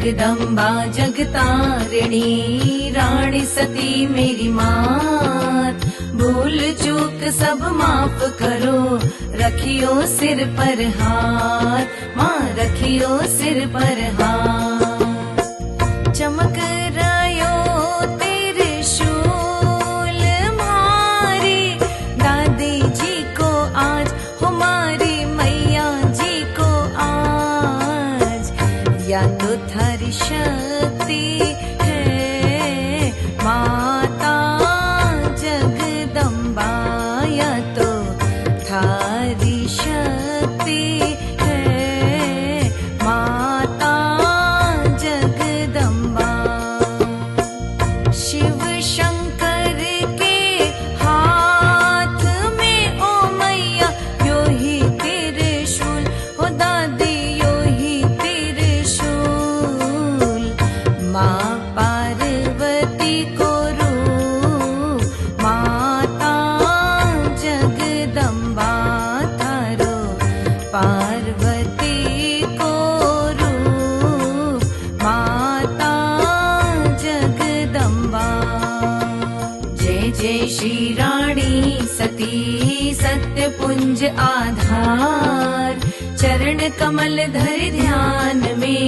जगदम्बा जगतारिणी रानी सती मेरी मात, भूल चूक सब माफ करो, रखियो सिर पर हाथ, माँ रखियो सिर पर हाथ। चमक रयो त्रिशूल मारी दादी जी को आज, हमारी मैया जी को आज, या तो थारी शक्ति है माता जगदम्बा, या तो थारी शक्ति है माता जगदम्बा। शिव शंकर के हाथ में ओ मैया यो ही त्रिशूल, हो दादी यो ही त्रिशूल, माँ पार्वती को रूप माता जगदम्बा थारो, पार्वती को रूप माता जगदम्बा। जय जय श्री रानी सती सत्य पुंज आधार, चरण कमल धर ध्यान में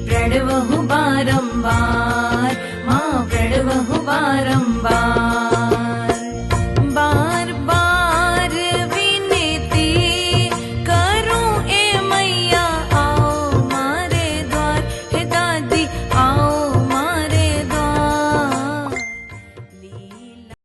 प्रणवहु बारंबार, माँ प्रणवहु बारंबार।